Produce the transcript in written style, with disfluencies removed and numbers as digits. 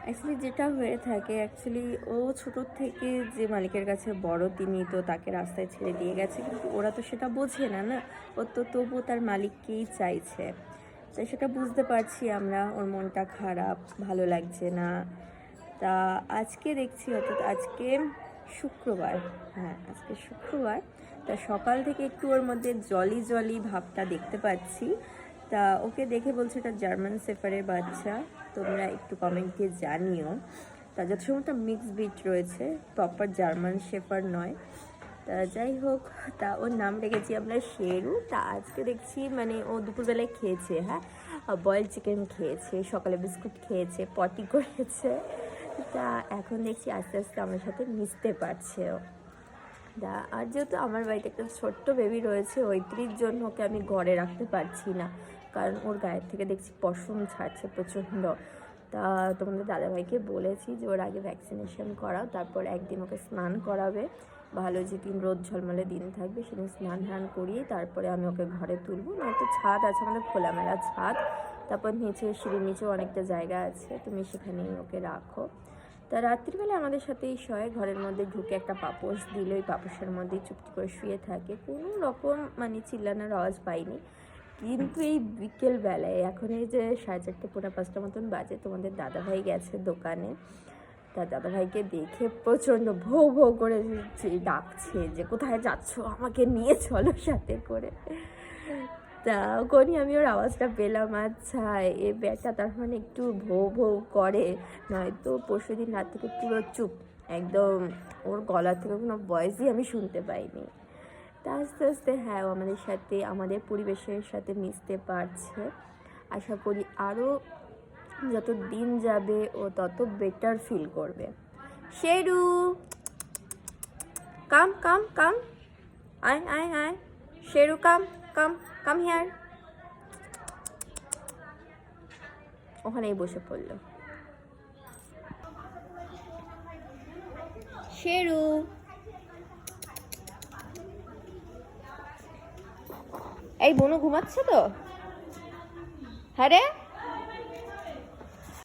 Actually যেটা হয়ে থাকে, ও ছোটোর থেকে যে মালিকের কাছে বড়, তিনি তো তাকে রাস্তায় ছেড়ে দিয়ে গেছে, কিন্তু ওরা তো সেটা বোঝে না, না? ও তো তবুও তার মালিককেই চাইছে। তাই সেটা বুঝতে পারছি আমরা, ওর মনটা খারাপ, ভালো লাগছে না। তা আজকে দেখছি, অর্থাৎ আজকে শুক্রবার, হ্যাঁ আজকে শুক্রবার, তা সকাল থেকে একটু ওর মধ্যে জলি জলি ভাবটা দেখতে পাচ্ছি। তা ওকে দেখে বলছে এটা জার্মান শেফার্ডের বাচ্চা, তোমরা একটু কমেন্ট দিয়ে জানিও। তা যথাসম্ভবত মিক্স ব্রিড রয়েছে, প্রপার জার্মান শেফার্ড নয়। তা যাই হোক, তা ওর নাম রেখেছি আমরা শেরু। তা আজকে দেখছি মানে ও দুপুরবেলায় খেয়েছে, হ্যাঁ বয়েলড চিকেন খেয়েছে, সকালে বিস্কুট খেয়েছে, পটি করেছে। তা এখন দেখছি আস্তে আস্তে আমার সাথে মিশতে পারছে ও। তা আর যেহেতু আমার বাড়িতে একটা ছোট্ট বেবি রয়েছে, ওইটির জন্য ওকে আমি ঘরে রাখতে পারছি না, কারণ ওর গায়ের থেকে দেখছি পশম ছাড়ছে প্রচণ্ড। তা তোমাদের দাদাভাইকে বলেছি যে ওর আগে ভ্যাকসিনেশন করাও, তারপর একদিন ওকে স্নান করাবে, ভালো যেদিন রোদ ঝলমলে দিন থাকবে সেদিন স্নান করিয়ে তারপরে আমি ওকে ঘরে তুলবো। নয়তো ছাদ আছে আমাদের, খোলামেলা ছাদ, তারপর নিচে সিঁড়ির নিচেও অনেকটা জায়গা আছে, তুমি সেখানেই ওকে রাখো। তা রাত্রিবেলা আমাদের সাথেই শয়ে, ঘরের মধ্যে ঢুকে একটা পাপোশ দিল, ওই পাপোশের মধ্যেই চুপটি করে শুয়ে থাকে, কোনো রকম মানে চিল্লানোর আওয়াজ পাইনি। কিন্তু এই বিকেলবেলায়, এখন এই যে 4:30 পৌনে 5টা মতন বাজে, তোমাদের দাদাভাই গেছে দোকানে। তার দাদাভাইকে দেখে প্রচণ্ড ভৌ ভৌ করে ডাকছে যে কোথায় যাচ্ছ, আমাকে নিয়ে চলো সাথে করে। তা করি আমি ওর আওয়াজটা পেলাম, আচ্ছা এ ব্যাটা তার মানে একটু ভৌ ভৌ করে, নয়তো পরশুদিন রাত থেকে পুরো চুপ একদম, ওর গলা থেকে কোনো ভয়েসই আমি শুনতে পাইনি। তা আস্তে আস্তে হ্যাঁ ও আমাদের সাথে, আমাদের পরিবেশের সাথে মিশতে পারছে। আশা করি আরও যত দিন যাবে ও তত বেটার ফিল করবে। শেরু কাম কাম কাম, আয় আয় আয়, শেরু কাম কাম কাম হিয়ার। ওখানেই বসে পড়ল শেরু। এই বনু ঘুমাচ্ছে তো? হ্যাঁ রে।